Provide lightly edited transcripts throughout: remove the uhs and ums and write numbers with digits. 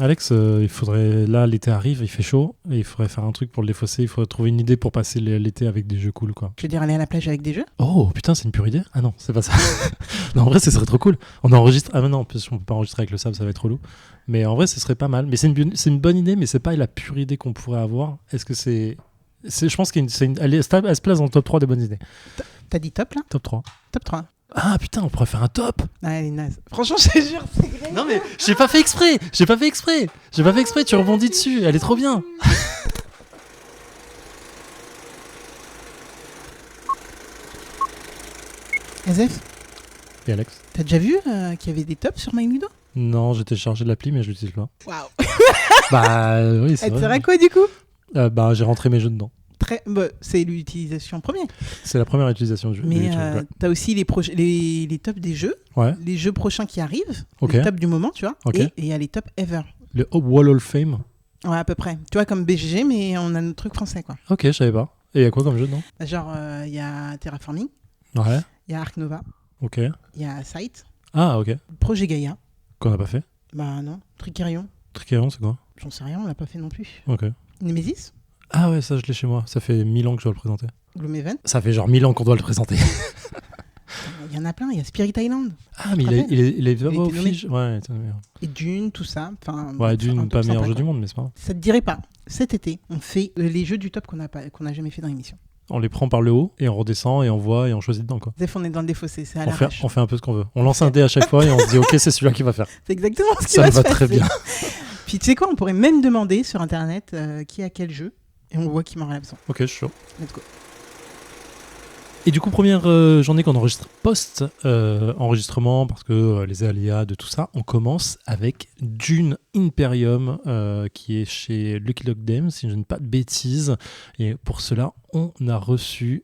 Alex, il faudrait... Là, l'été arrive, il fait chaud, et il faudrait faire un truc pour le défausser. Il faudrait trouver une idée pour passer l'été avec des jeux cool, quoi. Je veux dire, aller à la plage avec des jeux. Oh, putain, c'est une pure idée. Ah non, c'est pas ça. Non, en vrai, ce serait trop cool. On enregistre... Ah mais non, en plus, on peut pas enregistrer avec le sable, ça va être relou. Mais en vrai, ce serait pas mal. Mais c'est une bonne idée, mais c'est pas la pure idée qu'on pourrait avoir. Est-ce que c'est... Je pense qu'elle elle se place dans le top 3 des bonnes idées. T'as dit top, là? Top 3. Top 3. Ah putain, on pourrait faire un top. Ah, elle est naze. Franchement, je te jure, c'est grave. Non mais j'ai pas fait exprès. Tu rebondis dessus. Elle est trop bien. SF, Et Alex? t'as déjà vu qu'il y avait des tops sur MyLudo? Non, j'ai téléchargé l'appli mais je l'utilise pas. Waouh. Bah oui, Elle c'est te vrai. dirait quoi, du coup? Bah j'ai rentré mes jeux dedans. C'est l'utilisation première. C'est la première utilisation du Mais YouTube. Ouais. t'as aussi les tops des jeux, Ouais. les jeux prochains qui arrivent, Ok. les tops du moment, tu vois. Ok. Et il y a les tops ever. Le Wall of Fame. Ouais, à peu près. Tu vois, comme BGG, mais on a notre truc français, quoi. Ok, je savais pas. Et il y a quoi comme jeu dedans? Genre, il y a Terraforming, Ouais. il y a Ark Nova, Ok. il y a Site, Ah ok. Projet Gaia. Qu'on n'a pas fait. Bah non, Tricerion. Tricerion, c'est quoi? J'en sais rien, on l'a pas fait non plus. Ok. Nemesis, Ah ouais, ça je l'ai chez moi. Ça fait 1000 ans que je dois le présenter. Gloomhaven. Ça fait genre 1000 ans qu'on doit le présenter. Il y en a plein, il y a Spirit Island. Ah mais il est Il pas était au nommé. Fige. Ouais, Et Dune, tout ça. Enfin, ouais, un Dune, top pas meilleur sympa, jeu quoi. du monde, mais c'est pas grave. Ça te dirait pas, cet été, on fait les jeux du top qu'on a jamais fait dans l'émission. On les prend par le haut et on redescend et on voit et on choisit dedans quoi. Zef, on est dans le défaussé, c'est à On l'arrache. fait un peu ce qu'on veut. On lance un dé à chaque fois et on se dit ok c'est celui-là qui va faire. C'est exactement ce qui Ça va me se va passer. très bien. Puis tu sais quoi, on pourrait même demander sur internet qui a quel jeu et on voit qui m'en a besoin. Ok, je suis chaud. Let's go. Et du coup, première journée qu'on enregistre post-enregistrement, parce que les aléas de tout ça, on commence avec Dune Imperium, qui est chez Lucky Luke Games, si je ne dis pas de bêtises. Et pour cela, on a reçu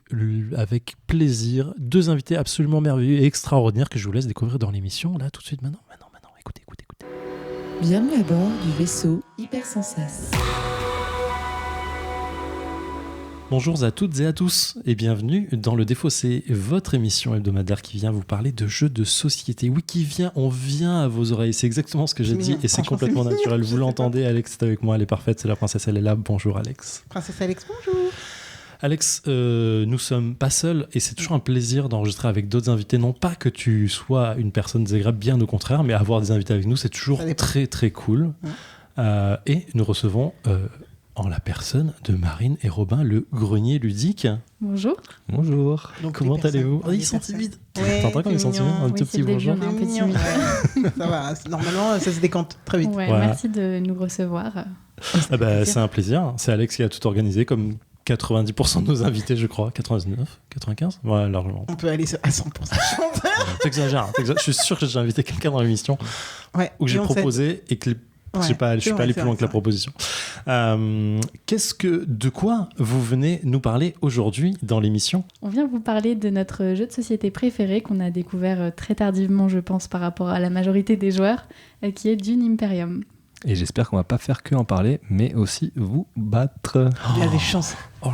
avec plaisir 2 invités absolument merveilleux et extraordinaires que je vous laisse découvrir dans l'émission, là, tout de suite, maintenant. Écoutez. Bienvenue à bord du vaisseau Hypersensas. Bonjour à toutes et à tous et bienvenue dans Le Défaussé, votre émission hebdomadaire qui vient vous parler de jeux de société. Oui, on vient à vos oreilles, c'est exactement ce que j'ai C'est dit mignon. et c'est Franchement, complètement c'est mignon, naturel. je Vous sais l'entendez, Alex est avec moi, elle est parfaite, c'est la princesse, elle est là. Bonjour Alex. Princesse Alex, bonjour. Alex, nous sommes pas seuls et c'est toujours un plaisir d'enregistrer avec d'autres invités. Non pas que tu sois une personne désagréable, bien au contraire, mais avoir des invités avec nous, c'est toujours Ça dépend. très très cool. Et nous recevons... en la personne de Marine et Robin, le grenier ludique. Bonjour. Bonjour. Donc, comment les personnes- allez-vous? les Ils sont personnes. timides. Ouais, T'entends comme ils sont c'est timides? mignon. Un Oui, tout c'est petit le début, bonjour. on est un peu Mignon, timide. ouais. Ça va, normalement ça se décante très vite. Ouais, Voilà. merci de nous recevoir. Ah bah, c'est un plaisir. C'est Alex qui a tout organisé, comme 90% de nos invités, je crois. 99, 95? Ouais, largement. On peut aller à 100%. T'exagères. Je suis sûr que j'ai invité quelqu'un dans l'émission Ouais. où j'ai et on sait- proposé et que je Ouais, suis pas allé c'est plus vrai, loin que la c'est proposition. De quoi vous venez nous parler aujourd'hui dans l'émission? On vient vous parler de notre jeu de société préféré qu'on a découvert très tardivement, je pense, par rapport à la majorité des joueurs, qui est Dune Imperium. Et j'espère qu'on va pas faire que en parler, mais aussi vous battre. Il y a des chances. Oh.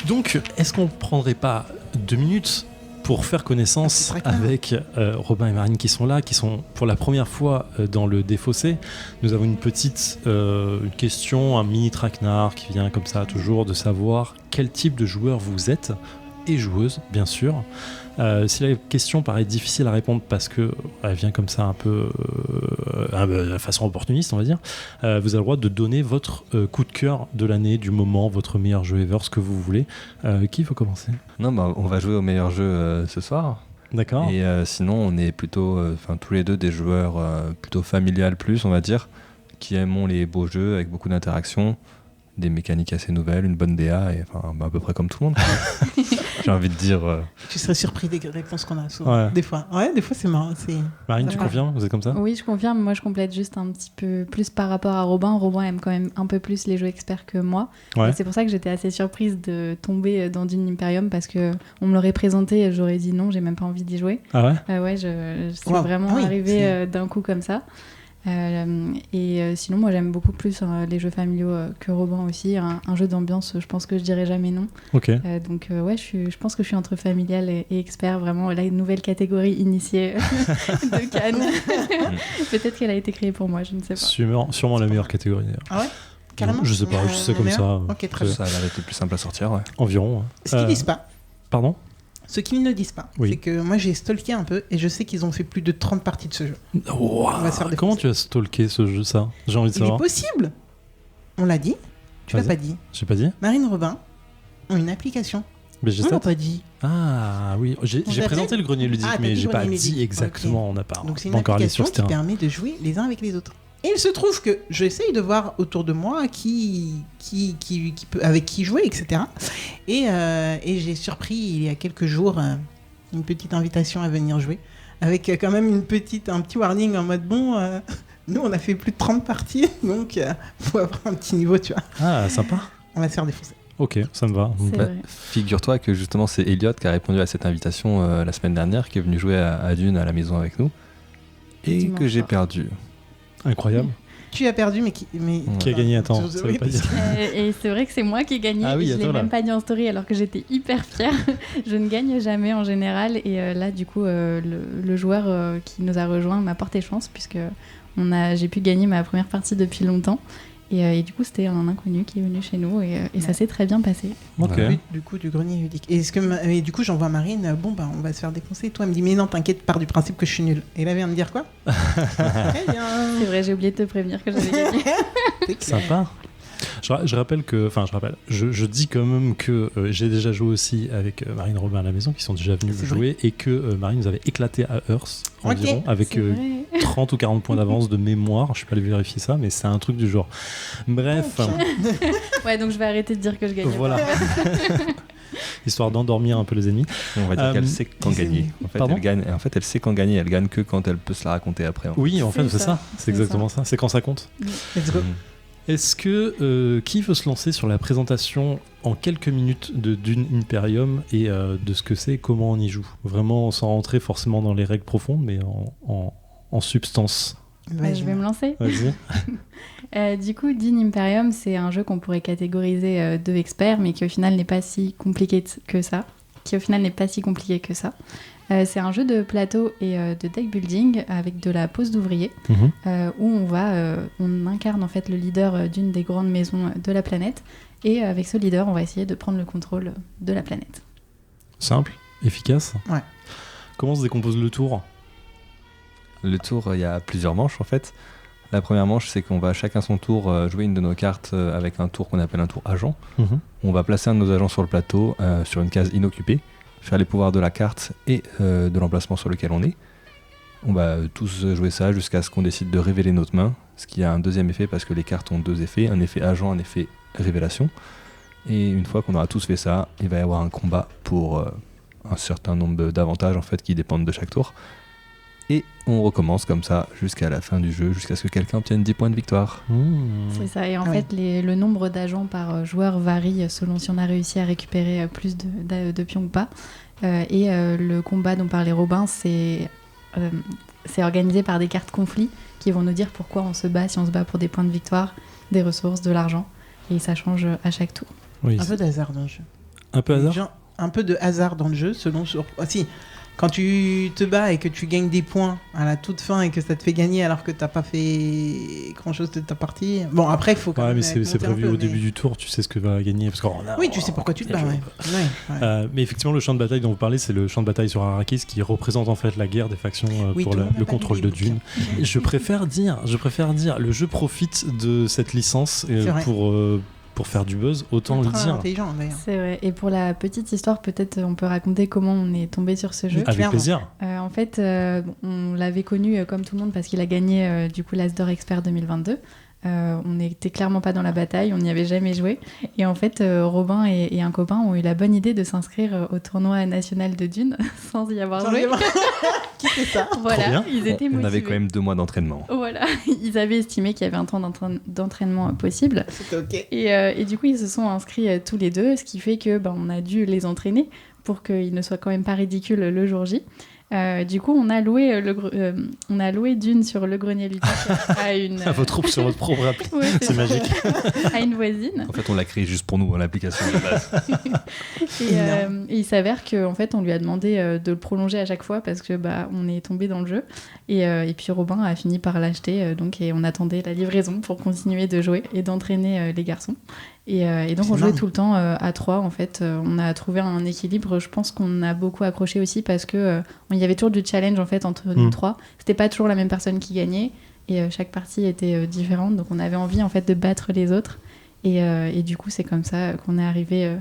Donc, est-ce qu'on prendrait pas 2 minutes pour faire connaissance C'est très clair. avec Robin et Marine qui sont là, qui sont pour la première fois dans le Défaussé. Nous avons une petite une question, un mini traquenard qui vient comme ça toujours de savoir quel type de joueur vous êtes et joueuse, bien sûr. Si la question paraît difficile à répondre parce que elle vient comme ça un peu de façon opportuniste, on va dire, vous avez le droit de donner votre coup de cœur de l'année, du moment, votre meilleur jeu ever, ce que vous voulez. Qui veut commencer? Non, bah, on va jouer au meilleur jeu ce soir. D'accord. Et sinon, on est plutôt, tous les deux des joueurs plutôt familial plus, on va dire, qui aimons les beaux jeux avec beaucoup d'interactions, des mécaniques assez nouvelles, une bonne DA, et à peu près comme tout le monde. J'ai envie de dire. Tu serais surpris des réponses qu'on a souvent. Ouais. Des fois. Ouais, des fois c'est marrant. Marine, ça tu va. confirmes? Vous êtes comme ça? Oui, je confirme. Moi, je complète juste un petit peu plus par rapport à Robin. Robin aime quand même un peu plus les jeux experts que moi. Ouais. Et c'est pour ça que j'étais assez surprise de tomber dans Dune Imperium parce que on me l'aurait présenté et j'aurais dit non, j'ai même pas envie d'y jouer. Ah ouais? Ouais, c'est Wow. vraiment Ah oui, arrivé c'est- d'un coup comme ça. Sinon, moi, j'aime beaucoup plus les jeux familiaux que Robin aussi. Un jeu d'ambiance, je pense que je dirais jamais non. Ok. Donc, ouais, je pense que je suis entre familial et expert. Vraiment, là, une nouvelle catégorie initiée de Cannes. Peut-être qu'elle a été créée pour moi, je ne sais pas. Sûrement la meilleure catégorie d'ailleurs. Ah ouais? Carrément? Je sais pas, je sais comme ça. Ok, très bien. Ça a l'air d'être le plus simple à sortir, ouais. Environ. Ce qu'ils disent pas, Pardon? ce qu'ils ne disent pas, Oui. c'est que moi j'ai stalké un peu et je sais qu'ils ont fait plus de 30 parties de ce jeu. Ouah, va se faire défoncer. comment tu as stalké ce jeu, ça? J'ai envie de Il est savoir. possible. On l'a dit. Tu l'as Vas-y. pas dit. J'ai pas dit? Marine Robin ont une application. Mais j'ai On l'a ça. pas dit. Ah oui, j'ai On t'a présenté dit le grenier ludique, Ah, t'as mais dit j'ai pas grenier dit ludique. exactement. Ok. On n'a pas, Donc c'est pas une encore allé sur application ce qui terrain. permet de jouer les uns avec les autres. Et il se trouve que j'essaye de voir autour de moi qui peut, avec qui jouer, etc. Et j'ai surpris il y a quelques jours une petite invitation à venir jouer, avec quand même un petit warning en mode bon, nous on a fait plus de 30 parties, donc faut avoir un petit niveau, tu vois. Ah, sympa. On va se faire défoncer. Ok, ça me va. C'est Bah, vrai. figure-toi que justement c'est Elliot qui a répondu à cette invitation la semaine dernière, qui est venu jouer à Dune à la maison avec nous, et Dimanche que j'ai soir. perdu. Incroyable. Tu as perdu, mais Qui a gagné? Attends, ça veut pas dire. Et c'est vrai que c'est moi qui ai gagné. Ah oui, Je attends, l'ai là. même pas dit en story alors que j'étais hyper fière. Je ne gagne jamais en général. Et là, du coup, le joueur qui nous a rejoint m'a porté chance puisque j'ai pu gagner ma première partie depuis longtemps. Et du coup, c'était un inconnu qui est venu chez nous et ça s'est très bien passé. Ok. Ouais. Du coup, du grenier ludique. Et du coup, j'envoie Marine, bon, bah, on va se faire défoncer. Toi, elle me dit, mais non, t'inquiète, pars du principe que je suis nulle. Et là, elle vient de dire quoi? Très bien. C'est vrai, j'ai oublié de te prévenir que j'avais gagné. C'est clair. Sympa. Je rappelle que, enfin, je dis quand même que j'ai déjà joué aussi avec Marine Robin à la maison, qui sont déjà venus C'est jouer, et que Marine nous avait éclaté à Hearth environ, Ok. avec C'est vrai. 30 ou 40 points d'avance de mémoire. Je suis pas allé vérifier ça, mais c'est un truc du genre. Bref, Ouais, donc je vais arrêter de dire que je gagne. voilà. Histoire d'endormir un peu les ennemis. On va dire qu'elle sait quand les gagner. ennemis. En fait, Pardon elle gagne. En fait, elle sait quand gagner. Elle gagne que quand elle peut se la raconter après. En fait. Oui, en fait, C'est c'est ça. ça. C'est exactement ça. C'est quand ça compte. Let's go. Est-ce que qui veut se lancer sur la présentation en quelques minutes de Dune Imperium et de ce que c'est, comment on y joue? Vraiment sans rentrer forcément dans les règles profondes, mais en substance. Je vais me lancer. Vas-y. Du coup, Dune Imperium, c'est un jeu qu'on pourrait catégoriser de experts, mais qui au final n'est pas si compliqué que ça. C'est un jeu de plateau et de deck building avec de la pose d'ouvrier, où on incarne en fait le leader d'une des grandes maisons de la planète, et avec ce leader, on va essayer de prendre le contrôle de la planète. Simple, efficace. Ouais. Comment se décompose le tour? Le tour, il y a plusieurs manches en fait. La première manche, c'est qu'on va chacun son tour jouer une de nos cartes avec un tour qu'on appelle un tour agent. On va placer un de nos agents sur le plateau, sur une case inoccupée, faire les pouvoirs de la carte et de l'emplacement sur lequel on est. On va tous jouer ça jusqu'à ce qu'on décide de révéler notre main, ce qui a un deuxième effet parce que les cartes ont deux effets, un effet agent, un effet révélation. Et une fois qu'on aura tous fait ça, il va y avoir un combat pour un certain nombre d'avantages en fait qui dépendent de chaque tour. Et on recommence comme ça jusqu'à la fin du jeu, jusqu'à ce que quelqu'un obtienne 10 points de victoire. C'est ça, et en Ouais. fait, le nombre d'agents par joueur varie selon si on a réussi à récupérer plus de pions ou pas. Le combat dont parlait Robin, c'est organisé par des cartes conflits qui vont nous dire pourquoi on se bat, si on se bat pour des points de victoire, des ressources, de l'argent. Et ça change à chaque tour. Oui, Un peu de hasard dans le jeu. un peu hasard. Genre, un peu de hasard dans le jeu, selon sur. Ah, si, quand tu te bats et que tu gagnes des points à la toute fin et que ça te fait gagner alors que t'as pas fait grand chose de ta partie. Bon, après, il faut quand Ouais, même. mais c'est monter un prévu peu, au mais- début du tour, tu sais ce que va gagner. Parce qu'on a- Oui, tu sais pourquoi tu te bats, ouais. Mais effectivement, le champ de bataille dont vous parlez, c'est le champ de bataille sur Arrakis qui représente en fait la guerre des factions Oui, pour tout le monde n'a le pas contrôle lu de les Dune. bouquins. Et je préfère dire, le jeu profite de cette licence C'est vrai. pour faire du buzz, autant le Ultra dire. intelligent d'ailleurs. C'est vrai. Et pour la petite histoire, peut-être on peut raconter comment on est tombé sur ce jeu. Avec clairement. plaisir. En fait, on l'avait connu comme tout le monde parce qu'il a gagné du coup l'As d'Or Expert 2022. On n'était clairement pas dans la bataille, on n'y avait jamais joué. Et en fait, Robin et un copain ont eu la bonne idée de s'inscrire au tournoi national de Dune sans y avoir joué. Qui fait ça? Voilà, bien. ils étaient On motivés. avait quand même 2 mois d'entraînement. Voilà, ils avaient estimé qu'il y avait un temps d'entraînement possible. C'était ok. Et du coup, ils se sont inscrits tous les deux, ce qui fait que on a dû les entraîner pour qu'ils ne soient quand même pas ridicules le jour J. Du coup, on a loué Dune sur le grenier ludique à une. À votre troupe sur votre propre appli. Ouais, C'est magique. À une voisine. En fait, on l'a créé juste pour nous, l'application de base. Et il s'avère qu'en fait, on lui a demandé de le prolonger à chaque fois parce que on est tombé dans le jeu. Et puis Robin a fini par l'acheter, et on attendait la livraison pour continuer de jouer et d'entraîner les garçons. Et donc on jouait tout le temps à 3 en fait. On a trouvé un équilibre. Je pense qu'on a beaucoup accroché aussi parce que il y avait toujours du challenge en fait entre nous 3. C'était pas toujours la même personne qui gagnait et chaque partie était différente. Donc on avait envie en fait de battre les autres. Et du coup c'est comme ça qu'on est arrivé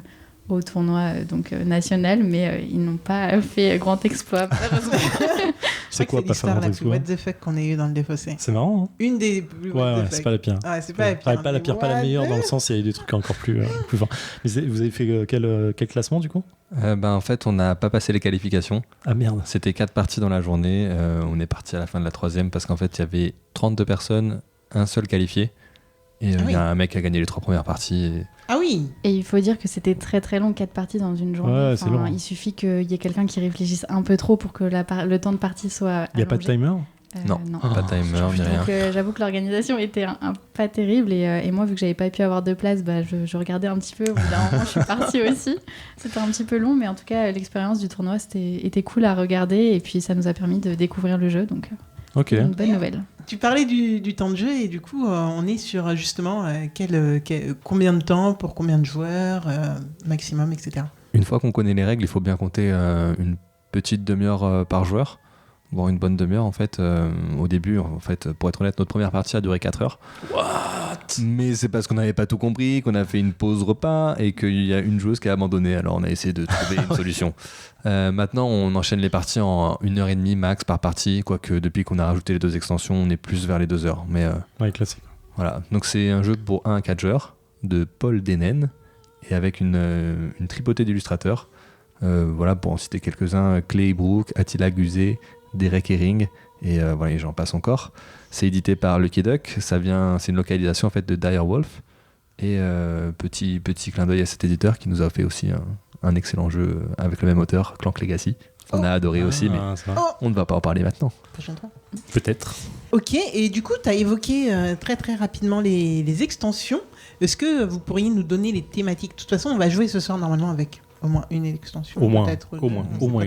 au tournoi national, mais ils n'ont pas fait grand exploit malheureusement. C'est quoi pas faire la un plus what the fuck qu'on ait eu dans le défaussé. C'est marrant, hein. Une des plus what Ouais, the fuck. c'est pas la pire. Ouais, c'est pas la pire. Pas la pire, pas la meilleure, dans le sens il y a eu des trucs encore plus forts. Mais vous avez fait quel classement du coup? En fait, on n'a pas passé les qualifications. Ah merde. C'était 4 parties dans la journée. On est parti à la fin de la 3e parce qu'en fait, il y avait 32 personnes, un seul qualifié. Et il y a un mec qui a gagné les 3 premières parties. Ah oui. Et il faut dire que c'était très très long, 4 parties dans une journée. Ouais, c'est long. Il suffit qu'il y ait quelqu'un qui réfléchisse un peu trop pour que le temps de partie soit Il n'y a pas de timer? Non, pas de timer, ni rien. Donc j'avoue que l'organisation était pas terrible et moi vu que j'avais pas pu avoir de place, je regardais un petit peu. Au bout d'un moment, je suis partie aussi. C'était un petit peu long, mais en tout cas l'expérience du tournoi était cool à regarder et puis ça nous a permis de découvrir le jeu. Donc une bonne nouvelle. Tu parlais du temps de jeu et du coup on est sur justement combien de temps pour combien de joueurs maximum, etc. Une fois qu'on connaît les règles, il faut bien compter une petite demi-heure par joueur. Bon, une bonne demi-heure en fait. Au début, en fait, pour être honnête, notre première partie a duré 4 heures. What? Mais c'est parce qu'on n'avait pas tout compris, qu'on a fait une pause repas et qu'il y a une joueuse qui a abandonné. Alors on a essayé de trouver une solution. Maintenant, on enchaîne les parties en 1h30 max par partie. Quoique depuis qu'on a rajouté les 2 extensions, on est plus vers les 2 heures. Mais ouais, classique. voilà. Donc c'est un jeu pour 1 à 4 joueurs de Paul Denen et avec une tripotée d'illustrateurs. Voilà, pour en citer quelques-uns, Clay Brook, Attila Guzet, Derek Herring et voilà, j'en passe encore. C'est édité par Lucky Duck. C'est une localisation en fait de Dire Wolf et petit clin d'œil à cet éditeur qui nous a fait aussi un excellent jeu avec le même auteur, Clank Legacy. On a adoré aussi, mais on ne va pas en parler maintenant. Prochaine fois. Peut-être. Ok, et du coup tu as évoqué très très rapidement les extensions. Est-ce que vous pourriez nous donner les thématiques? De toute façon on va jouer ce soir normalement avec au moins une extension. Au moins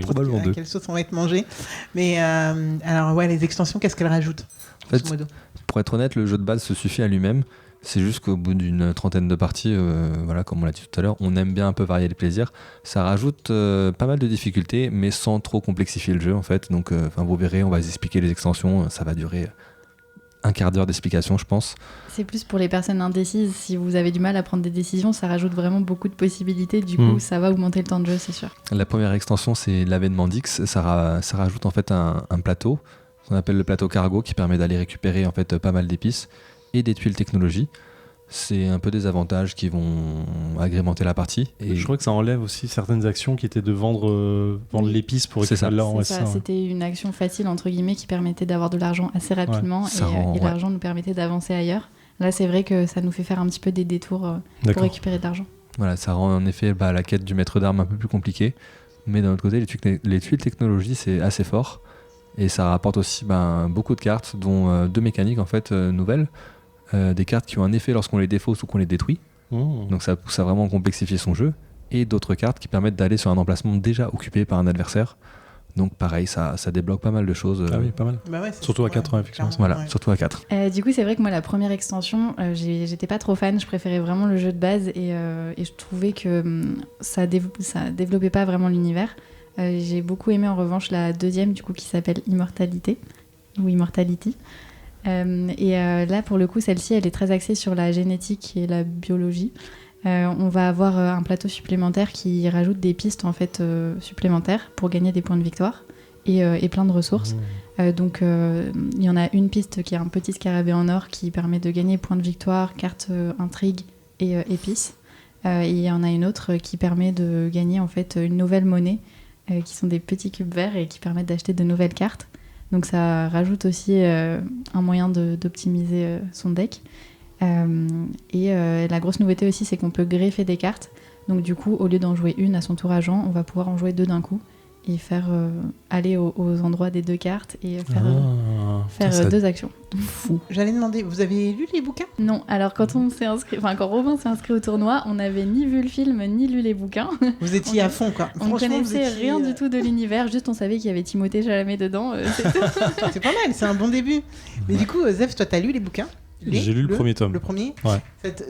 probablement deux. Quelle sauce on va être mangé. Mais alors ouais, les extensions, qu'est-ce qu'elles rajoutent en fait, pour être honnête, le jeu de base se suffit à lui-même. C'est juste qu'au bout d'une trentaine de parties, voilà, comme on l'a dit tout à l'heure, on aime bien un peu varier les plaisirs. Ça rajoute pas mal de difficultés, mais sans trop complexifier le jeu en fait. Donc vous verrez, on va vous expliquer les extensions. Ça va durer un quart d'heure d'explication, je pense. C'est plus pour les personnes indécises. Si vous avez du mal à prendre des décisions, ça rajoute vraiment beaucoup de possibilités. Du coup, ça va augmenter le temps de jeu, c'est sûr. La première extension, c'est l'avènement d'X. Ça rajoute en fait un plateau qu'on appelle le plateau cargo qui permet d'aller récupérer en fait pas mal d'épices et des tuiles technologie. C'est un peu des avantages qui vont agrémenter la partie. Et je crois que ça enlève aussi certaines actions qui étaient de vendre l'épice pour récupérer de l'argent. C'était une action facile entre guillemets qui permettait d'avoir de l'argent assez rapidement et l'argent nous permettait d'avancer ailleurs. Là, c'est vrai que ça nous fait faire un petit peu des détours pour récupérer de l'argent. Voilà, ça rend en effet la quête du maître d'armes un peu plus compliquée. Mais d'un autre côté, les tuiles technologie, c'est assez fort. Et ça rapporte aussi beaucoup de cartes, dont 2 mécaniques en fait nouvelles. Des cartes qui ont un effet lorsqu'on les défausse ou qu'on les détruit. Donc ça pousse à vraiment complexifier son jeu. Et d'autres cartes qui permettent d'aller sur un emplacement déjà occupé par un adversaire. Donc pareil, ça débloque pas mal de choses. Ah oui, pas mal. Bah ouais, surtout à 4, effectivement. Voilà, surtout à 4. Du coup, c'est vrai que moi, la première extension, j'étais pas trop fan. Je préférais vraiment le jeu de base et je trouvais que ça développait pas vraiment l'univers. J'ai beaucoup aimé en revanche la deuxième, du coup, qui s'appelle Immortality. Là, pour le coup, celle-ci, elle est très axée sur la génétique et la biologie. On va avoir un plateau supplémentaire qui rajoute des pistes en fait, supplémentaires pour gagner des points de victoire et plein de ressources. Donc, il y en a une piste qui est un petit scarabée en or qui permet de gagner points de victoire, carte intrigue et épices. Et il y en a une autre qui permet de gagner en fait, une nouvelle monnaie qui sont des petits cubes verts et qui permettent d'acheter de nouvelles cartes. Donc ça rajoute aussi un moyen d'optimiser son deck. La grosse nouveauté aussi, c'est qu'on peut greffer des cartes. Donc du coup, au lieu d'en jouer une à son tour agent, on va pouvoir en jouer 2 d'un coup. et faire aller aux endroits des 2 cartes et faire ça- 2 actions. Fou. J'allais demander, vous avez lu les bouquins? Non, alors quand Robin s'est inscrit au tournoi, on n'avait ni vu le film ni lu les bouquins. Vous étiez à fond, quoi. On ne Franchement, vous connaissait étiez, rien du tout de l'univers, juste on savait qu'il y avait Timothée Chalamet dedans. C'est tout. C'est pas mal, c'est un bon début. Mais du coup, Zef, toi, t'as lu les bouquins? J'ai lu le premier tome. Le premier? Ouais.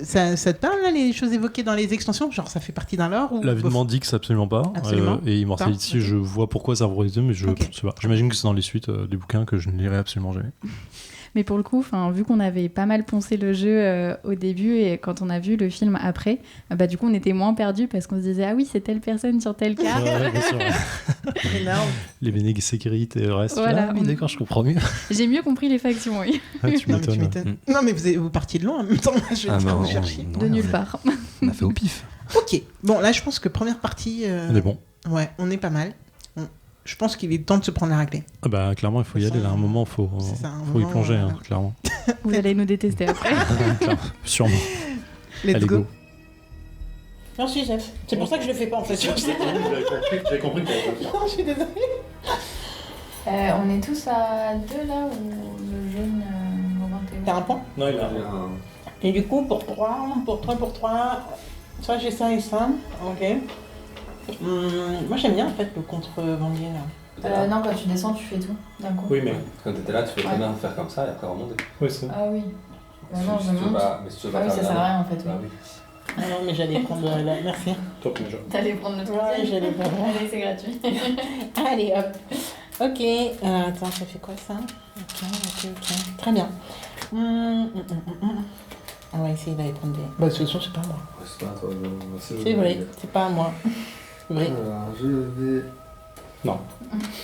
Ça te parle, là, les choses évoquées dans les extensions? Genre, ça fait partie d'un lore ou... La vie de Mandix, absolument pas. Absolument. Et Immortality, je vois pourquoi ça vous les deux, mais je sais pas. J'imagine que c'est dans les suites du bouquin que je ne lirai absolument jamais. Mais pour le coup, vu qu'on avait pas mal poncé le jeu au début et quand on a vu le film après, du coup on était moins perdus parce qu'on se disait ah oui c'est telle personne sur telle carte. Ouais, bien sûr. Énorme. Les Bene Gesserit et le reste. Voilà. Ah, oui, d'accord, je comprends mieux. J'ai mieux compris les factions, oui. Ah, tu Non, mais tu m'étonnes. m'étonnes. Non, mais vous partiez de loin en même temps. Je vais vous chercher. De nulle part. On a fait au pif. Ok. Bon, là, je pense que première partie... On est bon. Ouais, on est pas mal. Je pense qu'il est temps de se prendre la raclée. Ah bah, clairement, il faut y Ça, aller. Là, à un moment, faut c'est ça, un y moment, plonger, hein, clairement. Vous allez nous détester après. Clairement, sûrement. Let's Allez, go. go. Merci, Jeff. C'est pour ça que je le fais pas, en fait. J'avais compris que Non, je suis désolée. On est tous à 2 là ou le jeune Robin Théo. T'as un point? Non, il a Et du coup, pour 3, ça, j'ai ça et ça. Ok. Moi, j'aime bien, en fait, le contrebandier, là. Non, quand tu descends, tu fais tout d'un coup. Oui, mais. Quand t'étais là, tu fais très bien faire comme ça et après remonter. Oui, c'est. Ah oui. Non, Si je tu veux monte. pas- mais si tu veux pas Ah oui, faire ça la- sert à rien en fait. Bah Oui. oui. Ah non, mais j'allais prendre la... Merci. Top, déjà. T'allais prendre le truc. Ouais, j'allais prendre. Allez, c'est gratuit. Allez, hop. Ok. Attends, ça fait quoi, ça? Ok. Très bien. On va essayer d'aller prendre des... Bah, de toute façon, c'est pas à moi. Ouais, c'est pas à toi, C'est vrai, c'est pas à moi. Vrai. Alors, je vais. Non.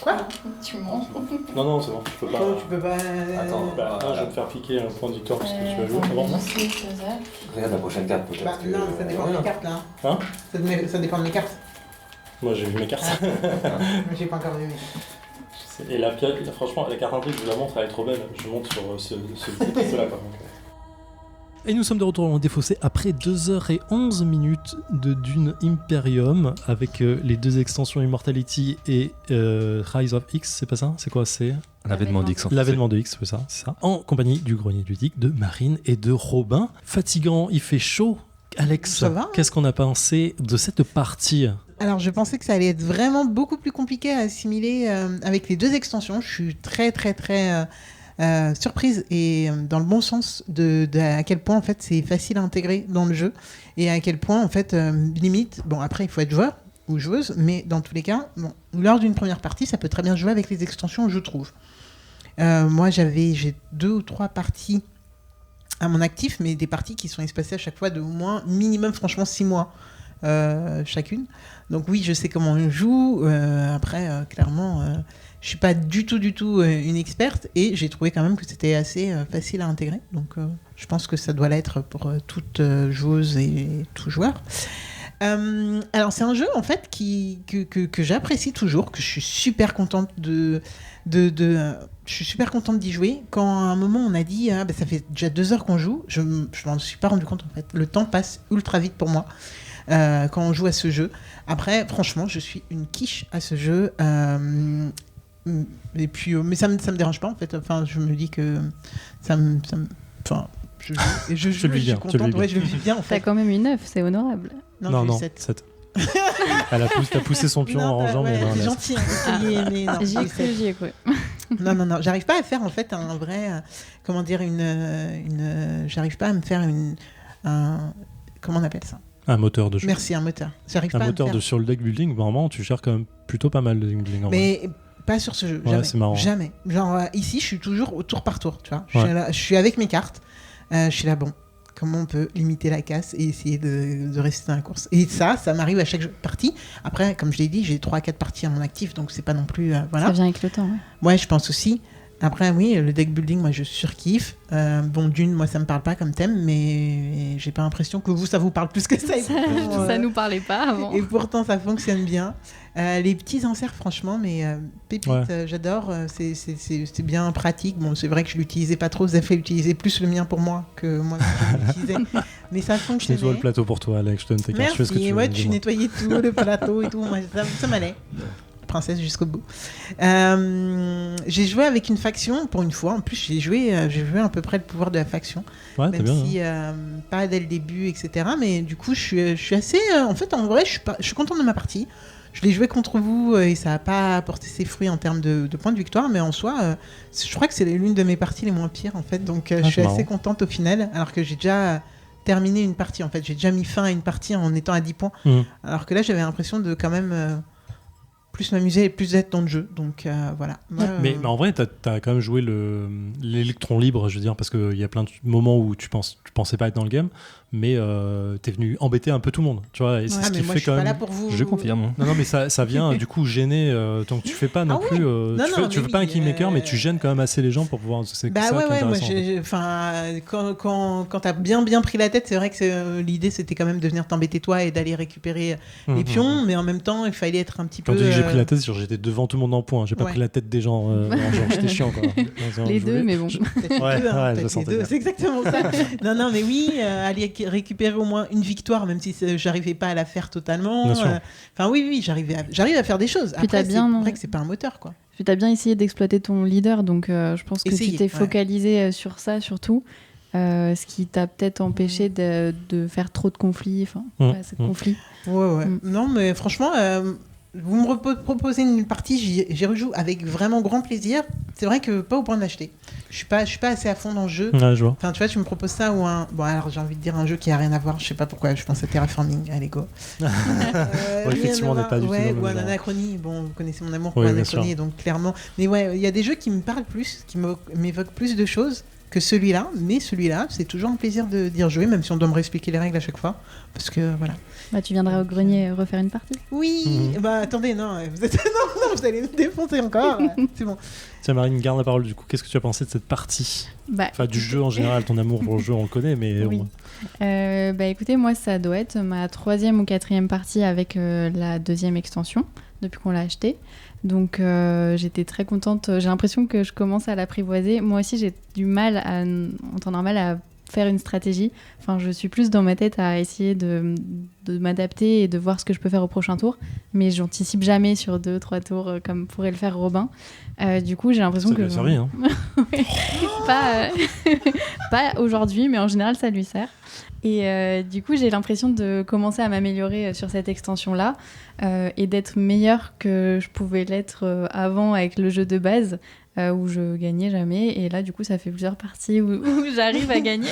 Quoi? Tu mens. Non, c'est bon, je peux pas. Toi, tu peux pas... Attends. Bah, je vais me faire piquer un point de victoire parce que tu vas jouer avant. Regarde la prochaine carte peut-être. Bah, non, mais ça dépend de mes cartes, là. Hein? Ça dépend de mes cartes. Moi, j'ai vu mes cartes. Mais j'ai pas encore vu mes cartes. Et là, franchement, la carte implique, je vous la montre, elle est trop belle. Je monte sur cela, par contre. Et nous sommes de retour dans le défaussé après 2h11 de Dune Imperium avec les 2 extensions Immortality et Rise of X, c'est pas ça? C'est quoi? C'est L'avènement d'X en fait. l'avènement de X, c'est ça. En compagnie du grenier ludique, de Marine et de Robin. Fatigant, il fait chaud. Alex, Ça va, hein? qu'est-ce qu'on a pensé de cette partie? Alors, je pensais que ça allait être vraiment beaucoup plus compliqué à assimiler avec les 2 extensions. Je suis très surprise et dans le bon sens de à quel point en fait c'est facile à intégrer dans le jeu et à quel point en fait limite, bon après il faut être joueur ou joueuse, mais dans tous les cas, bon, lors d'une première partie, ça peut très bien jouer avec les extensions, je trouve. Moi j'ai 2 ou 3 parties à mon actif, mais des parties qui sont espacées à chaque fois de au moins minimum franchement 6 mois chacune. Donc oui, je sais comment on joue. Après, clairement, je suis pas du tout une experte et j'ai trouvé quand même que c'était assez facile à intégrer. Donc je pense que ça doit l'être pour toute joueuse et tout joueur. Alors c'est un jeu en fait que j'apprécie toujours, que je suis super contente je suis super contente d'y jouer. Quand à un moment on a dit ça fait déjà 2 heures qu'on joue, je m'en suis pas rendu compte en fait. Le temps passe ultra vite pour moi. Quand on joue à ce jeu. Après, franchement, je suis une quiche à ce jeu. Et puis, mais ça me dérange pas en fait. Enfin, je me dis que enfin, je joue et je le vis suis bien, contente. Ouais, je le vis bien en T'as fait. quand même une 9, c'est honorable. Non, j'ai 7. 7. T'as poussé son pion en rangeant, mais non. c'est là, gentil. Mais non, J'y ai j'ai cru, 7. j'y ai cru. Non, j'arrive pas à faire en fait un vrai, comment dire, j'arrive pas à me faire comment on appelle ça? Un moteur de jeu. Merci, un moteur. J'arrive Un pas moteur à me faire. Sur le deck building, vraiment, tu gères quand même plutôt pas mal le deck building. En vrai. Mais pas sur ce jeu, Ouais, jamais. c'est marrant. Jamais. Genre ici, je suis toujours au tour par tour, tu vois. Ouais. Je suis avec mes cartes. Je suis là, bon, comment on peut limiter la casse et essayer de rester dans la course. Et ça m'arrive à chaque partie. Après, comme je l'ai dit, j'ai 3-4 parties à mon actif, donc c'est pas non plus... voilà. Ça vient avec le temps. Ouais. Ouais, je pense aussi. Après, oui, le deck building, moi, je surkiffe. Bon, Dune, moi, ça me parle pas comme thème, mais j'ai pas l'impression que vous, ça vous parle plus que ça. Ça nous parlait pas avant. Et pourtant, ça fonctionne bien. Les petits inserts, franchement, mais pépite, Ouais. j'adore. C'est bien pratique. Bon, c'est vrai que je l'utilisais pas trop. Zef utilisait plus le mien pour moi que moi je l'utilisais. Mais ça Je fonctionnait. nettoie le plateau pour toi, Alex. Je te donne tes cartes. Je fais ce que Merci. tu veux. Ouais, tu dis-moi. nettoyais tout, le plateau et tout. Moi, ça m'allait. princesse jusqu'au bout. J'ai joué avec une faction pour une fois. En plus, j'ai joué à peu près le pouvoir de la faction. Ouais, Même bien, si pas dès le début, etc. Mais du coup, je suis assez... en fait, en vrai, je suis contente de ma partie. Je l'ai joué contre vous et ça n'a pas apporté ses fruits en termes de points de victoire, mais en soi, je crois que c'est l'une de mes parties les moins pires, en fait. Donc, je suis assez contente au final, alors que j'ai déjà terminé une partie, en fait. J'ai déjà mis fin à une partie en étant à 10 points. Alors que là, j'avais l'impression de quand même plus m'amuser et plus être dans le jeu. Donc, voilà. Moi, mais en vrai, t'as quand même joué l'électron libre, je veux dire, parce qu'il y a plein de moments où tu pensais pas être dans le game, mais t'es venu embêter un peu tout le monde, tu vois. Et c'est ce mais qui moi, fait je suis quand pas même... là pour vous. Je confirme. Non, mais ça vient du coup gêner. Donc tu fais pas non plus. Tu fais pas un kingmaker, mais tu gênes quand même assez les gens pour pouvoir. C'est ça qui est intéressant. Moi, quand t'as bien pris la tête, c'est vrai que l'idée c'était quand même de venir t'embêter toi et d'aller récupérer les pions, mais en même temps, il fallait être un petit peu. Quand tu dis que j'ai pris la tête, j'étais devant tout le monde en point. J'ai pas pris la tête des gens. Genre, j'étais chiant, quoi. Les deux, mais bon. C'est exactement ça. Non, mais oui, aller récupérer au moins une victoire, même si j'arrivais pas à la faire totalement. Enfin, oui, j'arrive à faire des choses. Après, c'est vrai que c'est pas un moteur, quoi. Puis t'as bien essayé d'exploiter ton leader, donc je pense que tu t'es focalisé sur ça surtout. Ce qui t'a peut-être empêché de faire trop de conflits, conflits. Ouais. Non, mais franchement, vous me proposez une partie, j'y rejoue avec vraiment grand plaisir. C'est vrai que pas au point de l'acheter. Je suis pas assez à fond dans le jeu. Ouais, je vois. Enfin, tu vois, tu me proposes ça ou un... Bon, alors j'ai envie de dire un jeu qui a rien à voir. Je sais pas pourquoi, je pense à Terraforming. Allez, go. Effectivement, on n'est pas du tout dans le ou même un genre. Anachronie. Bon, vous connaissez mon amour pour Anachronie, donc clairement. Mais ouais, il y a des jeux qui me parlent plus, qui m'évoquent plus de choses que celui-là. Mais celui-là, c'est toujours un plaisir d'y rejouer, même si on doit me réexpliquer les règles à chaque fois. Parce que, voilà. Bah, tu viendras au grenier refaire une partie. Oui, bah attendez, non, vous allez me défoncer encore. C'est bon. Tiens, Marine, garde la parole du coup. Qu'est-ce que tu as pensé de cette partie ? Enfin, du jeu en général, ton amour pour le jeu, on le connaît, mais... Oui. Écoutez, moi, ça doit être ma 3e ou 4e partie avec la 2e extension, depuis qu'on l'a acheté. Donc, j'étais très contente. J'ai l'impression que je commence à l'apprivoiser. Moi aussi, j'ai du mal, en temps normal, à faire une stratégie. Enfin, je suis plus dans ma tête à essayer de m'adapter et de voir ce que je peux faire au prochain tour. Mais j'anticipe jamais sur 2-3 tours comme pourrait le faire Robin. Du coup, j'ai l'impression ça que... lui a servi, hein. pas aujourd'hui, mais en général, ça lui sert. Et du coup, j'ai l'impression de commencer à m'améliorer sur cette extension-là et d'être meilleure que je pouvais l'être avant avec le jeu de base. Où je gagnais jamais, et là du coup ça fait plusieurs parties où j'arrive à gagner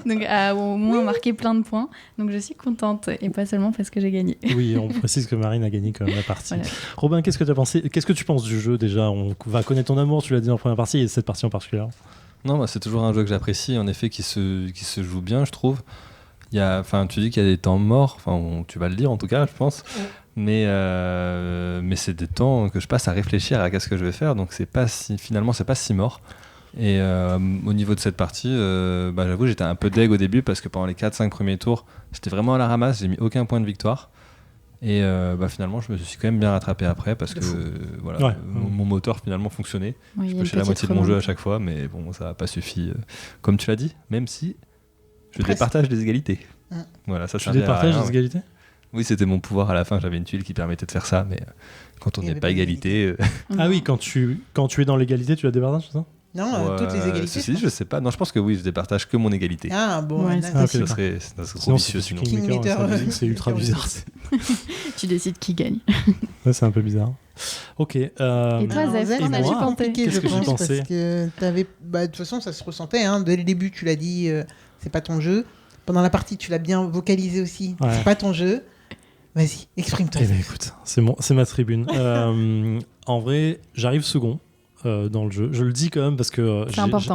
donc à au moins marquer plein de points, donc je suis contente, et pas seulement parce que j'ai gagné. Oui, on précise que Marine a gagné quand même la partie. Voilà. Robin, qu'est-ce que tu as pensé ? Qu'est-ce que tu penses du jeu déjà ? On va connaître ton amour, tu l'as dit en première partie, et cette partie en particulier. Non, bah, c'est toujours un jeu que j'apprécie, en effet, qui se joue bien, je trouve. Tu dis qu'il y a des temps morts, tu vas le dire en tout cas, je pense. Mais c'est des temps que je passe à réfléchir à ce que je vais faire, donc finalement c'est pas si mort. Et au niveau de cette partie, j'avoue, j'étais un peu deg au début parce que pendant les 4-5 premiers tours, j'étais vraiment à la ramasse, j'ai mis aucun point de victoire. Et finalement, je me suis quand même bien rattrapé après parce que mon moteur finalement fonctionnait. Je pêchais la moitié de mon jeu à chaque fois, mais bon, ça n'a pas suffi, comme tu l'as dit, même si je départage les égalités. Voilà, ça tu départages les égalités ? Oui, c'était mon pouvoir à la fin, j'avais une tuile qui permettait de faire ça, mais quand on n'est pas égalité... Ah oui, quand tu es dans l'égalité, tu la départages, c'est ça ? Non, toutes les égalités. Si, je sais pas. Non, je pense que oui, je départage que mon égalité. Ah bon, ça serait trop vicieux sinon. C'est ultra bizarre. Tu décides qui gagne. Ouais, c'est un peu bizarre. Ok. Et toi, Zef, qu'en as-tu pensé ? Qu'est-ce que j'ai pensé ? Parce que t'avais... de toute façon, ça se ressentait. Dès le début, tu l'as dit, c'est pas ton jeu. Pendant la partie, tu l'as bien vocalisé aussi. Ouais. C'est pas ton jeu. Vas-y, exprime-toi. Eh ben, écoute, c'est ma tribune. En vrai, j'arrive second dans le jeu. Je le dis quand même parce que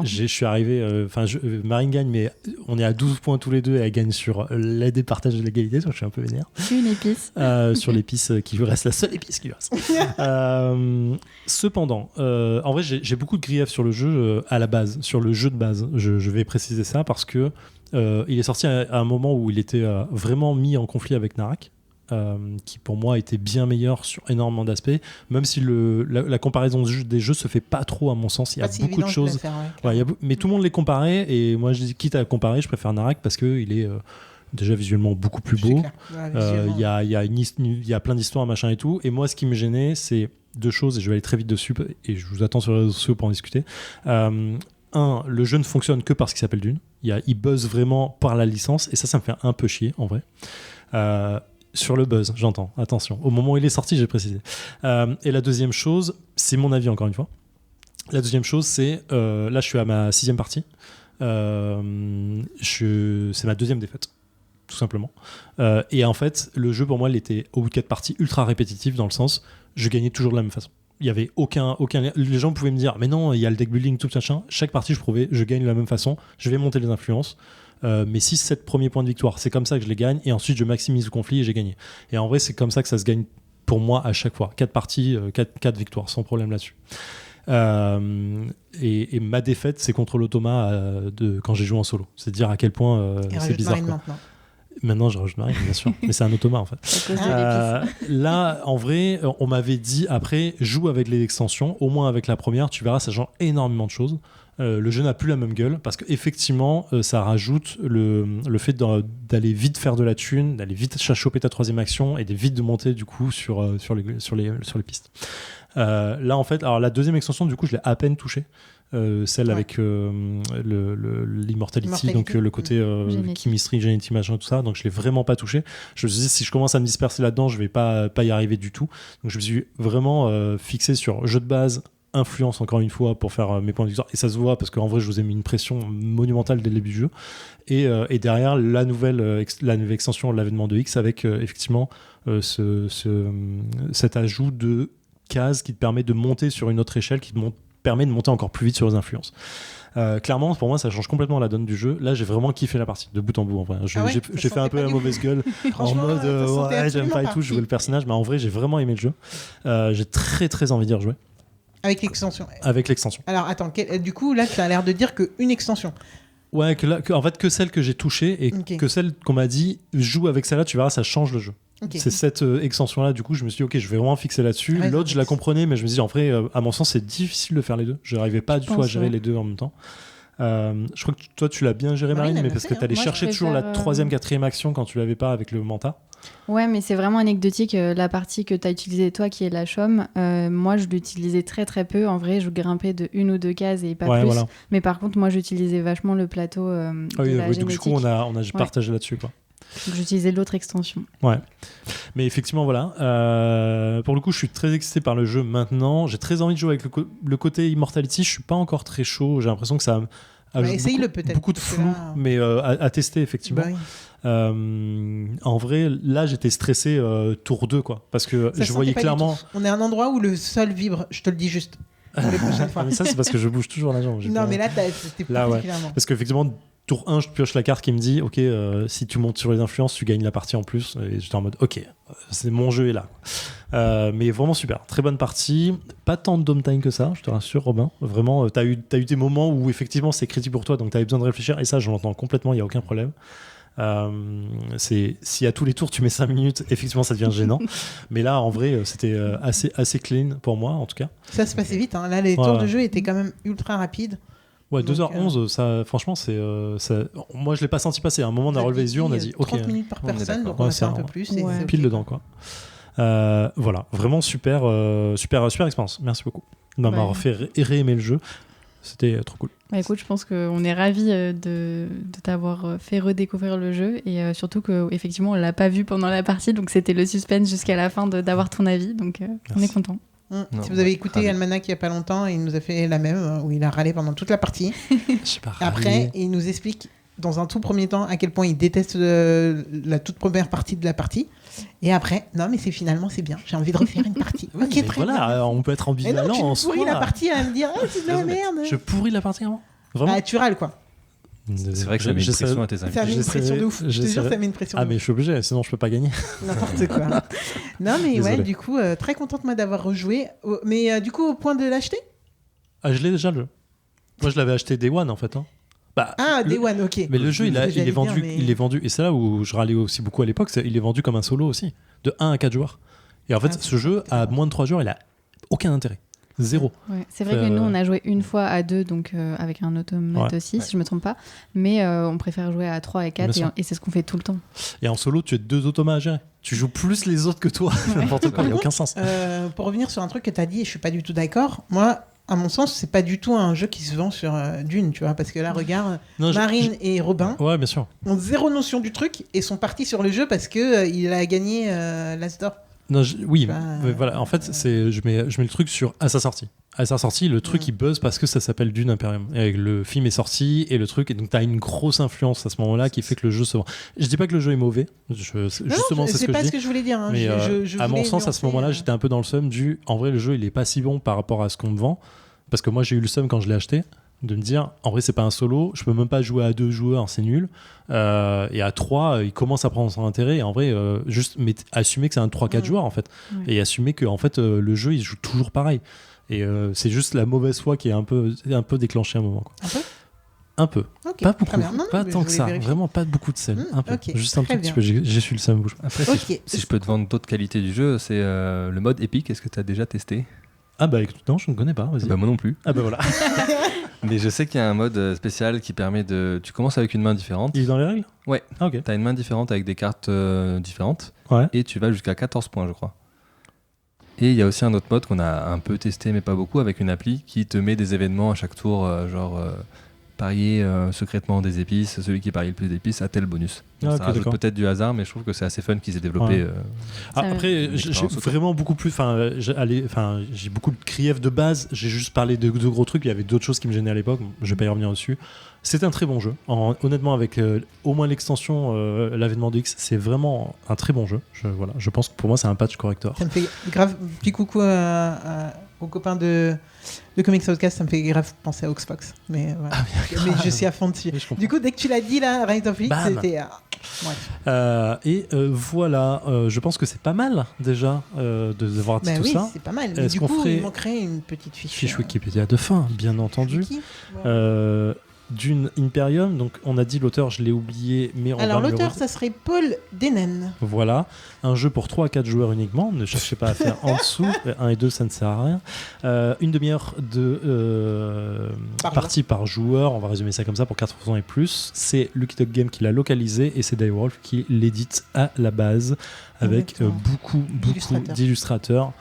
je suis arrivé... Marine gagne, mais on est à 12 points tous les deux et elle gagne sur les départages de l'égalité, donc je suis un peu vénère. Une épice. Sur l'épice qui reste la seule épice qui reste. Cependant, en vrai, j'ai beaucoup de griefs sur le jeu à la base, sur le jeu de base. Je vais préciser ça parce que il est sorti à un moment où il était vraiment mis en conflit avec Narak. Qui pour moi était bien meilleur sur énormément d'aspects, même si la comparaison des jeux se fait pas trop à mon sens. Il y a beaucoup de choses, mais tout le monde les comparait et moi je dis quitte à comparer, je préfère Narak parce que il est déjà visuellement beaucoup plus C'est beau. clair. Voilà, Il y a plein d'histoires, machin et tout. Et moi, ce qui me gênait, c'est deux choses, et je vais aller très vite dessus, et je vous attends sur les réseaux sociaux pour en discuter. Le jeu ne fonctionne que parce qu'il s'appelle Dune. Il buzz vraiment par la licence, et ça me fait un peu chier, en vrai. Sur le buzz, j'entends, attention. Au moment où il est sorti, j'ai précisé. Et la deuxième chose, c'est mon avis encore une fois. La deuxième chose, c'est, là je suis à ma 6e partie. C'est ma 2e défaite, tout simplement. Et en fait, le jeu pour moi, il était au bout de 4 parties ultra répétitif dans le sens, je gagnais toujours de la même façon. Il y avait aucun. Les gens pouvaient me dire, mais non, il y a le deck building, tout machin. Chaque partie, je gagne de la même façon. Je vais monter les influences. Mes 6-7 premiers points de victoire, c'est comme ça que je les gagne. Et ensuite, je maximise le conflit et j'ai gagné. Et en vrai, c'est comme ça que ça se gagne pour moi à chaque fois. 4 parties, 4 victoires, sans problème là-dessus. Et ma défaite, c'est contre l'automa quand j'ai joué en solo. C'est dire à quel point c'est bizarre. Maintenant, je rajoute Marine, bien sûr. Mais c'est un automa, en fait. À cause de l'épice. Là, en vrai, on m'avait dit, après, joue avec les extensions. Au moins avec la première, tu verras, ça change énormément de choses. Le jeu n'a plus la même gueule parce qu'effectivement, ça rajoute le fait d'aller vite faire de la thune, d'aller vite choper ta 3e action et de vite de monter, du coup, sur les pistes. Là, en fait, alors la 2e extension, du coup, je l'ai à peine touchée. Celle avec l'immortality, donc le côté chemistry, genetic, machin, tout ça. Donc je l'ai vraiment pas touché. Je me suis dit, si je commence à me disperser là-dedans, je vais pas y arriver du tout. Donc je me suis vraiment fixé sur jeu de base, influence encore une fois pour faire mes points de victoire. Et ça se voit parce qu'en vrai, je vous ai mis une pression monumentale dès le début du jeu. Et derrière, la nouvelle extension, l'avènement de X, avec effectivement cet ajout de cases qui te permet de monter sur une autre échelle, qui te permet de monter encore plus vite sur les influences. Clairement, pour moi, ça change complètement la donne du jeu. Là, j'ai vraiment kiffé la partie, de bout en bout. En vrai. J'ai fait un peu la mauvaise gueule en mode ouais, j'aime pas et tout, je jouais le personnage, mais en vrai, j'ai vraiment aimé le jeu. J'ai très très envie d'y rejouer. Avec l'extension. Avec l'extension. Alors attends, du coup, là, tu as l'air de dire qu'une extension. Ouais, en fait, que celle que j'ai touchée et que celle qu'on m'a dit, joue avec celle-là, tu verras, ça change le jeu. Okay. C'est cette extension-là, du coup, je me suis dit, ok, je vais vraiment fixer là-dessus. Ouais, l'autre, je la comprenais, mais je me suis dit, en vrai, à mon sens, c'est difficile de faire les deux. Je n'arrivais pas du tout à gérer les deux en même temps. Je crois que toi, tu l'as bien géré, Marine, mais parce que tu allais chercher toujours la 3e, 4e action quand tu l'avais pas avec le Manta. Ouais, mais c'est vraiment anecdotique. La partie que tu as utilisée, toi, qui est la chaume, moi, je l'utilisais très très peu. En vrai, je grimpais de 1 ou 2 cases et pas plus. Voilà. Mais par contre, moi, j'utilisais vachement le plateau de la génétique. Donc, du coup, on a partagé là-dessus, quoi. Donc, j'utilisais l'autre extension. Ouais. Mais effectivement, voilà. Pour le coup, je suis très excité par le jeu maintenant. J'ai très envie de jouer avec le côté Immortality. Je suis pas encore très chaud. J'ai l'impression que ça ajoute beaucoup de flou, mais à tester, effectivement. Bah oui. En vrai, là, j'étais stressé tour 2, quoi. Parce que je voyais clairement... On est à un endroit où le sol vibre, je te le dis juste. Pour les prochaines fois. Mais ça, c'est parce que je bouge toujours la jambe. Non, mais là, c'était particulièrement. Ouais. Parce qu'effectivement... Tour 1, je pioche la carte qui me dit ok, si tu montes sur les influences, tu gagnes la partie en plus. Et j'étais en mode ok, c'est mon jeu est là. Mais vraiment super, très bonne partie. Pas tant de dome time que ça, je te rassure, Robin. Vraiment, t'as eu des moments où effectivement c'est critique pour toi, donc t'avais besoin de réfléchir. Et ça, je l'entends complètement, il n'y a aucun problème. Si à tous les tours tu mets 5 minutes, effectivement ça devient gênant. Mais là, en vrai, c'était assez clean pour moi, en tout cas. Ça se passait vite, hein. Là, les tours de jeu étaient quand même ultra rapides. Ouais, 2h11, ça, franchement, c'est. Moi, je l'ai pas senti passer. À un moment, on a relevé les yeux, on a dit ok. 30 minutes par personne, donc on a fait un peu plus. Ouais. Pile dedans, quoi. Voilà, vraiment super expérience. Merci beaucoup de m'avoir fait réaimer le jeu. C'était trop cool. Bah, écoute, je pense qu'on est ravis de t'avoir fait redécouvrir le jeu et surtout qu'effectivement, on l'a pas vu pendant la partie, donc c'était le suspense jusqu'à la fin d'avoir ton avis, donc on est content. Si vous avez écouté Almanac il n'y a pas longtemps, il nous a fait la même, où il a râlé pendant toute la partie. Après, il nous explique dans un tout premier temps à quel point il déteste la toute première partie de la partie. Et après, non mais c'est bien, j'ai envie de refaire une partie. Ok, très bien. On peut être ambivalent en soi. Tu pourris la partie à me dire c'est de la merde. Je pourris la partie avant. Vraiment. Ah, tu râles quoi. C'est vrai que ça met une pression à tes invités. Ça met une pression de ouf. Je te jure, ça met une pression de ouf. Ah, mais je suis obligé, sinon je peux pas gagner. N'importe quoi. Non, mais ouais, du coup, très contente moi d'avoir rejoué. Mais du coup, au point de l'acheter ? Ah, je l'ai déjà le jeu. Moi, je l'avais acheté Day One en fait. Day One, ok. Mais le jeu, il est vendu. Et c'est là où je râlais aussi beaucoup à l'époque. Il est vendu comme un solo aussi, de 1 à 4 joueurs. Et en fait, ce jeu, à moins de 3 joueurs, il a aucun intérêt. Zéro. Ouais. C'est vrai que Euh, nous, on a joué une fois à 2, donc avec un automate Ouais. aussi, si je me trompe pas. Mais on préfère jouer à 3 et 4, Bien sûr. et c'est ce qu'on fait tout le temps. Et en solo, tu as 2 automates à gérer. Tu joues plus les autres que toi. N'importe quoi, il n'y a aucun sens. Pour revenir sur un truc que tu as dit, et je suis pas du tout d'accord, moi, à mon sens, c'est pas du tout un jeu qui se vend sur Dune, tu vois, parce que là, regarde, Non, Marine et Robin Ouais, bien sûr. ont zéro notion du truc et sont partis sur le jeu parce que il a gagné l'As d'or. Non, oui, Bah, mais voilà. En fait, je mets le truc sur à sa sortie. À sa sortie, le truc il buzz parce que ça s'appelle Dune Imperium. Et le film est sorti et le truc, et donc t'as une grosse influence à ce moment-là qui fait que le jeu se vend. Je dis pas que le jeu est mauvais. Justement, c'est ce que pas je dis. ce que je voulais dire. Hein. Mais à mon voulais sens, à ce nuancer, moment-là, j'étais un peu dans le seum du. En vrai, le jeu, il est pas si bon par rapport à ce qu'on me vend. Parce que moi, j'ai eu le seum quand je l'ai acheté, de me dire, en vrai, c'est pas un solo, je peux même pas jouer à 2 joueurs, c'est nul. Et à 3, il commence à prendre son intérêt. Et en vrai, juste mais assumer que c'est un 3-4 joueurs, en fait. Ouais. Et assumer que en fait, le jeu, il se joue toujours pareil. Et c'est juste la mauvaise foi qui est un peu déclenchée à un moment. Quoi. Un peu. Un peu. Ok, Pas très beaucoup. bien. Non, Pas mais tant je que voulais ça. vérifier. Vraiment pas beaucoup de sel. Un peu. Ok, Juste un très tout petit bien. peu. J'ai su le seum bouge. Après, Ok. si je peux te vendre d'autres qualités du jeu, c'est le mode épique. Est-ce que tu as déjà testé? Ah bah écoute, non, je ne connais pas. Vas-y. Bah, moi non plus. Ah bah voilà. Mais je sais qu'il y a un mode spécial qui permet de. Tu commences avec une main différente. Il est dans les règles? Ouais. Ah, ok. Tu as une main différente avec des cartes différentes. Ouais. Et tu vas jusqu'à 14 points, je crois. Et il y a aussi un autre mode qu'on a un peu testé, mais pas beaucoup, avec une appli qui te met des événements à chaque tour, parier secrètement des épices, celui qui parie le plus d'épices a tel bonus. Donc Ah, ça ok, rajoute d'accord. peut-être du hasard, mais je trouve que c'est assez fun qu'ils aient développé. Ouais. Ah, Ça- après, une j'ai expérience auto. vraiment beaucoup plus. J'ai beaucoup de griefs de base. J'ai juste parlé de gros trucs. Il y avait d'autres choses qui me gênaient à l'époque. Je vais pas y revenir dessus. C'est un très bon jeu. Honnêtement, avec au moins l'extension, l'avènement de X, c'est vraiment un très bon jeu. Je pense que pour moi, c'est un patch corrector. Ça me fait grave. Petit coucou aux copains de Comics Outcast, ça me fait grave penser à Oxbox. Mais, voilà. Mais je suis à fond dessus. Oui, je comprends. Du coup, dès que tu l'as dit, là, Right of X, Bam. c'était. Bref. Voilà. Je pense que c'est pas mal déjà de voir dit Bah tout oui, ça. c'est pas mal. Mais Est-ce du qu'on coup, ferait il manquerait une petite fiche. Fiche Wikipédia de fin, bien entendu. Wiki. Ouais. Dune Imperium, donc on a dit l'auteur, je l'ai oublié, mais on Alors, va l'auteur, le... ça serait Paul Denen. Voilà, un jeu pour 3 à 4 joueurs uniquement, ne cherchez pas à faire en dessous, 1 et 2 ça ne sert à rien. Une demi-heure de partie par joueur, on va résumer ça comme ça pour 4% et plus. C'est Lucky Dog Game qui l'a localisé et c'est Direwolf qui l'édite à la base avec Exactement. beaucoup d'illustrateurs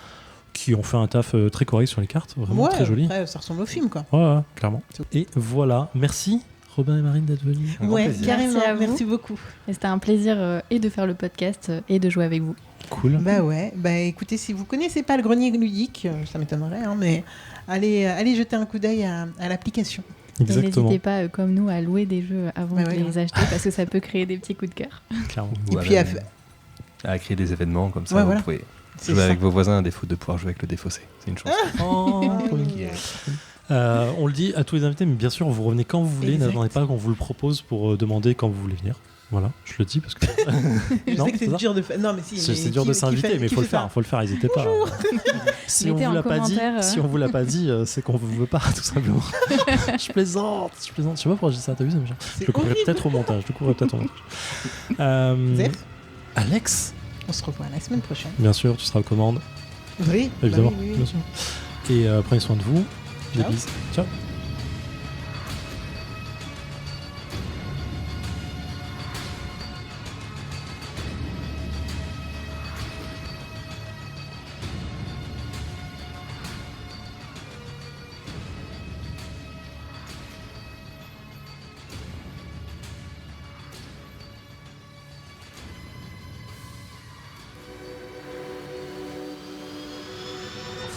qui ont fait un taf très correct sur les cartes, vraiment Ouais, très joli. après, ça ressemble au film, quoi. Ouais, clairement. Et voilà, merci Robin et Marine d'être venus. Un grand Ouais, plaisir. carrément. Merci à vous. Merci beaucoup. Et c'était un plaisir et de faire le podcast et de jouer avec vous. Cool. Bah ouais, bah écoutez, si vous connaissez pas le grenier ludique, ça m'étonnerait, hein, mais allez jeter un coup d'œil à l'application. Et Exactement, n'hésitez pas, comme nous, à louer des jeux avant Bah de ouais, les acheter parce que ça peut créer des petits coups de cœur. clairement. Ou Et puis, à créer des événements comme ça, Ouais, vous voilà. pouvez C'est jouer ça. avec vos voisins à défaut de pouvoir jouer avec le défaussé. C'est une chance. On le dit à tous les invités, mais bien sûr, vous revenez quand vous voulez. Exact. N'attendez pas qu'on vous le propose pour demander quand vous voulez venir. Voilà, je le dis parce que Je Non, sais que c'est c'est ça. dur de faire. Non, mais si. c'est dur de s'inviter, mais il faut le faire. Faut le faire. N'hésitez pas. Si on Mettez vous en l'a pas dit, commentaire, si on vous l'a pas dit, c'est qu'on vous veut pas, tout simplement. Je plaisante. Je sais pas pourquoi je dis ça. T'as vu ça, Michel? Je le couperai peut-être au montage. Zef, Alex, on se revoit la semaine prochaine. bien sûr, tu seras aux commandes, Oui, évidemment, bah oui, oui. bien sûr. Et prenez soin de vous. Des Ciao. bises. Ciao.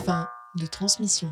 Fin de transmission.